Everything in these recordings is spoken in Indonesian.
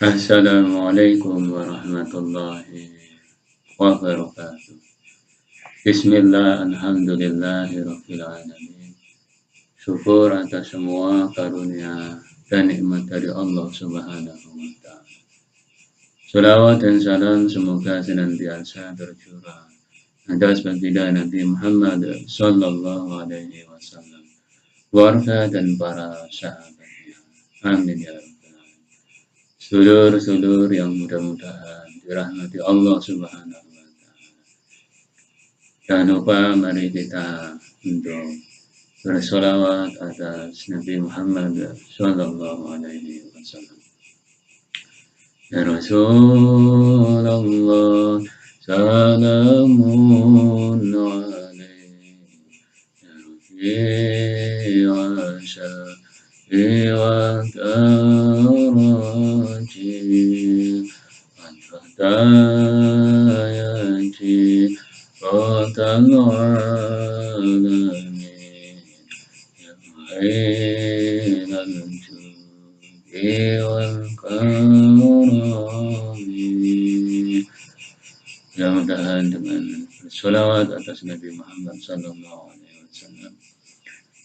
Assalamualaikum warahmatullahi wabarakatuh. Bismillah, alhamdulillahi rabbil alamin. Syukur atas semua karunia dan nikmat dari Allah Subhanahu wa ta'ala. Salawat dan salam semoga senantiasa tercurah atas baginda Nabi Muhammad sallallahu alaihi wasallam, keluarga dan para sahabatnya. Amin ya rabbal alamin. Sedulur-sedulur yang mudah-mudahan dirahmati Allah Subhanahu wa ta'ala. Jangan lupa mari kita untuk bersolawat atas Nabi Muhammad sallallahu alaihi wasallam. Ya Rasulullah, salamun alaik, ya Rafi'a syafi'i wa karaji, antayati rotan alamin, ya ma'inal judi wal karami. Mudah-mudahan dengan bersolawat atas Nabi Muhammad sallallahu alaihi wasallam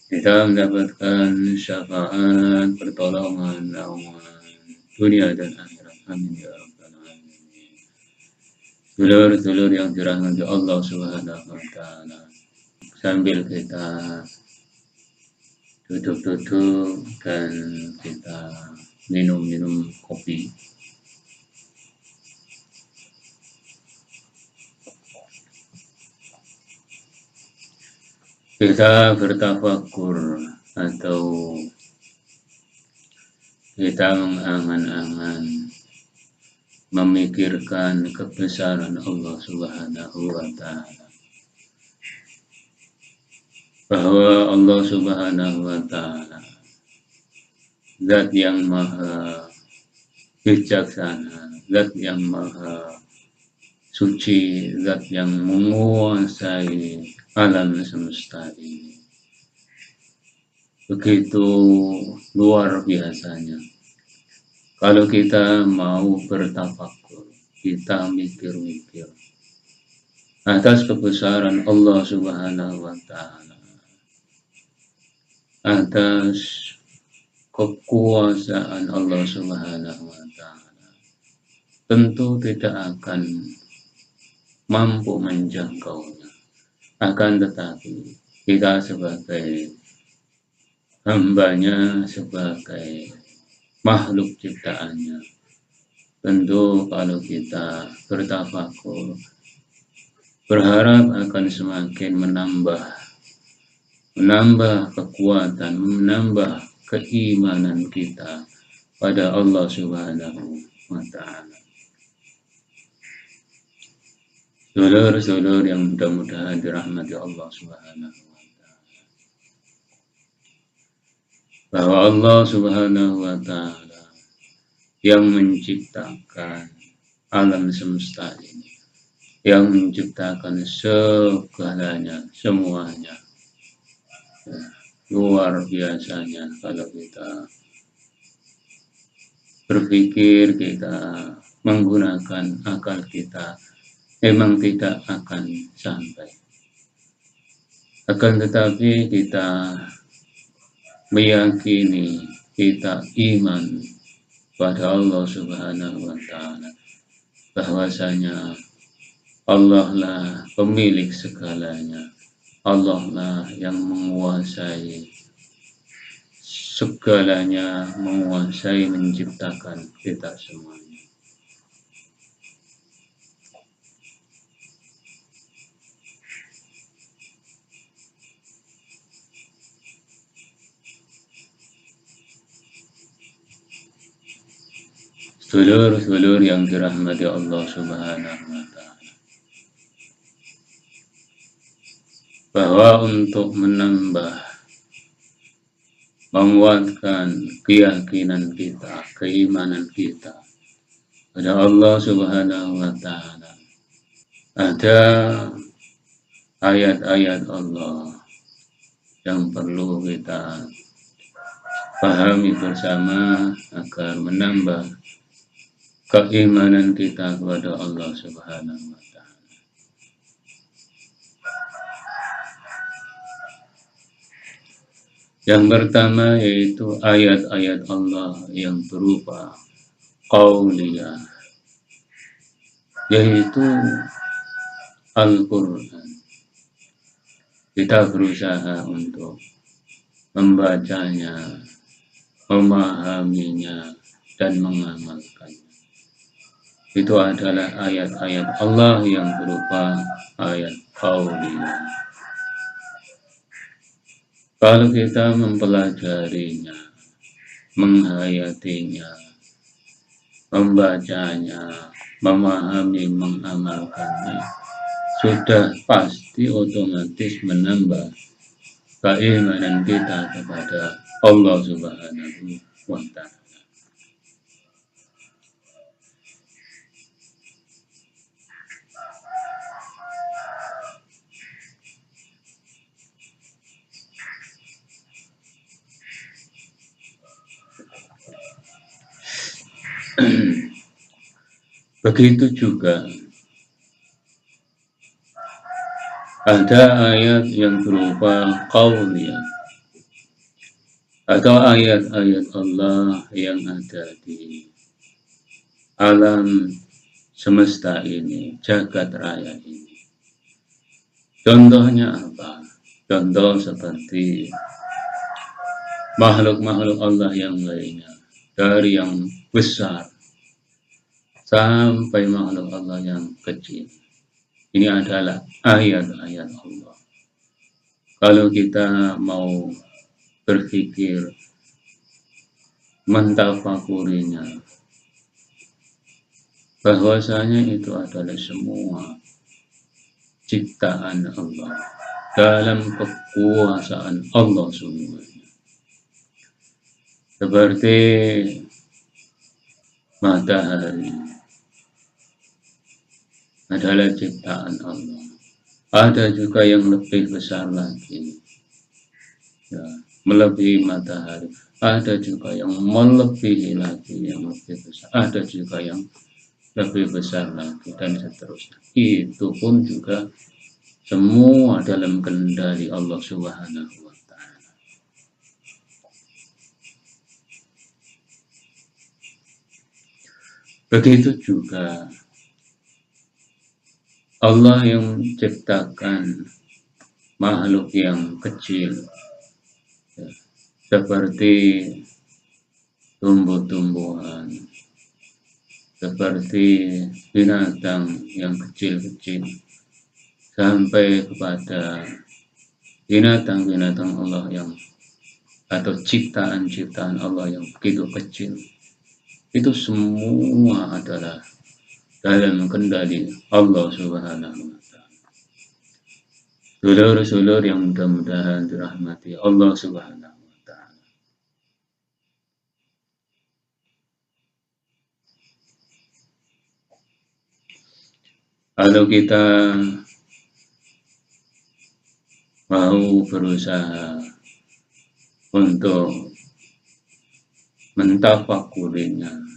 kita mendapatkan syafaat, pertolongan, naungan dunia dan akhirat. Amin ya rabbal alamin. Dulur-dulur yang dirahmati Allah Subhanahu wa ta'ala, sambil kita duduk-duduk dan kita minum-minum kopi, kita bertafakur atau kita mengangan-angan memikirkan kebesaran Allah Subhanahu wa ta'ala, bahwa Allah Subhanahu wa ta'ala zat yang maha bijaksana, zat yang maha suci, zat yang menguasai alam semesta ini. Begitu luar biasanya kalau kita mau bertafakur, kita mikir-mikir atas kebesaran Allah Subhanahu wa ta'ala, atas kekuasaan Allah Subhanahu wa ta'ala, tentu tidak akan mampu menjangkaunya. Akan tetapi kita sebagai hambanya, sebagai makhluk ciptaannya, tentu kalau kita bertafakur, berharap akan semakin menambah kekuatan, menambah keimanan kita pada Allah Subhanahu wa ta'ala. Saudara-saudara yang mudah-mudahan dirahmati Allah Subhanahu wa ta'ala, bahwa Allah Subhanahu wa ta'ala yang menciptakan alam semesta ini, yang menciptakan segalanya, semuanya. Luar biasanya kalau kita berpikir, kita menggunakan akal kita, memang tidak akan sampai. Akan tetapi kita meyakini, kita iman pada Allah Subhanahu wa ta'ala, bahwasanya Allah lah pemilik segalanya, Allah lah yang menguasai segalanya, menguasai menciptakan kita semuanya. Sedulur-sedulur yang dirahmati Allah Subhanahu wa ta'ala, bahwa untuk menguatkan keyakinan kita, keimanan kita pada Allah Subhanahu wa ta'ala, ada ayat-ayat Allah yang perlu kita pahami bersama agar menambah keimanan kita kepada Allah Subhanahu wa Ta'ala. Yang pertama yaitu ayat-ayat Allah yang berupa qauliyah, yaitu Al-Quran. Kita berusaha untuk membacanya, memahaminya, dan mengamalkannya. Itu adalah ayat-ayat Allah yang berupa ayat qauliyah. Kalau kita mempelajarinya, menghayatinya, membacanya, memahami, mengamalkannya, sudah pasti otomatis menambah keimanan kita kepada Allah Subhanahu wa Ta'ala. Begitu juga ada ayat yang berupa qauliyah atau ayat-ayat Allah yang ada di alam semesta ini, jagat raya ini. Contohnya apa? Contoh seperti makhluk-makhluk Allah yang lainnya, dari yang besar sampai makhluk Allah yang kecil. Ini adalah ayat-ayat Allah. Kalau kita mau berpikir, mentafakurinya, bahwasanya itu adalah semua ciptaan Allah dalam kekuasaan Allah semuanya. Seperti matahari adalah ciptaan Allah. Ada juga yang lebih besar lagi, ya, melebihi matahari. Ada juga yang melebihi lagi, yang lebih besar. Ada juga yang lebih besar lagi, dan seterusnya. Itu pun juga semua dalam kendali Allah Subhanahu wa Ta'ala. Begitu juga Allah yang menciptakan makhluk yang kecil, ya, seperti tumbuh-tumbuhan, seperti binatang yang kecil-kecil, sampai kepada binatang-binatang Allah yang atau ciptaan-ciptaan Allah yang begitu kecil. Itu semua adalah dalam kendali Allah Subhanahu wa Ta'ala. Saudara-saudara yang mudah-mudahan dirahmati Allah Subhanahu wa Ta'ala. Kalau kita mau berusaha untuk mentafakurinya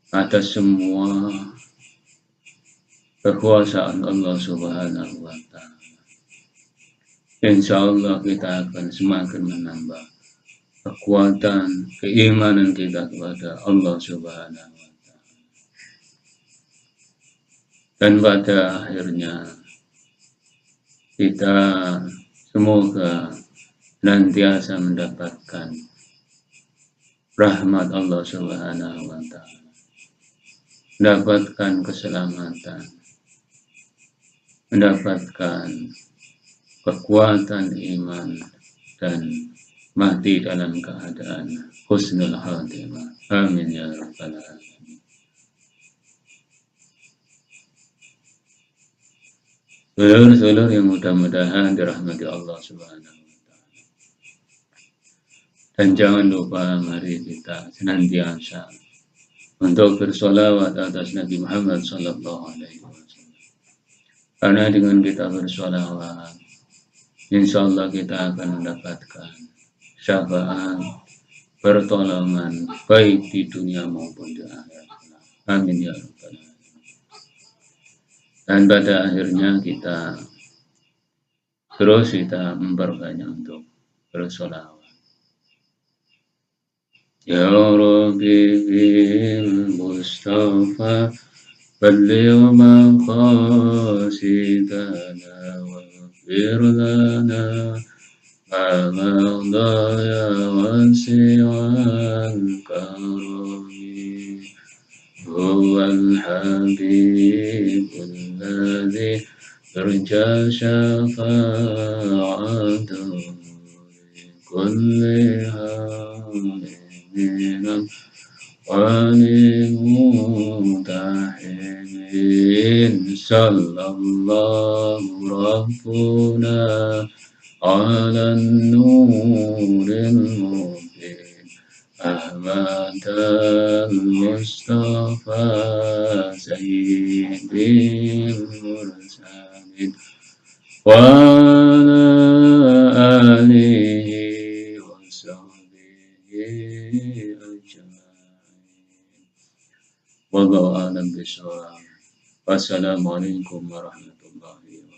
atas semua kekuasaan Allah Subhanahu wa Ta'ala, insya Allah kita akan semakin menambah kekuatan keimanan kita kepada Allah Subhanahu wa Ta'ala. Dan pada akhirnya kita semoga senantiasa mendapatkan rahmat Allah Subhanahu wa Ta'ala, mendapatkan keselamatan, mendapatkan kekuatan iman, dan mati dalam keadaan husnul khatimah. Amin ya rabbal alamin. Saudara-saudara yang mudah-mudahan dirahmati Allah Subhanahu wa Ta'ala. Dan jangan lupa mari kita senantiasa untuk bersolawat atas Nabi Muhammad Sallallahu Alaihi Wasallam. Karena dengan kita bersolawat, insya Allah kita akan mendapatkan syafaat pertolongan baik di dunia maupun di akhirat. Amin ya rabbal alamin. Dan pada akhirnya kita memperbanyak untuk bersolawat. Ya Rabbi bil Mustafa balligh maqasidana waghfir lana ma madha ya wasi'al karami. هو الحبيب الذي يرجى شفاعته لكل هامل ولمتحن صلى الله ربنا على النور المبين أحمد المصطفى سيد المرسلين وعلى آله وصحبه أجمعين والله أعلم بالصواب. Wassalamualaikum warahmatullahi wabarakatuh.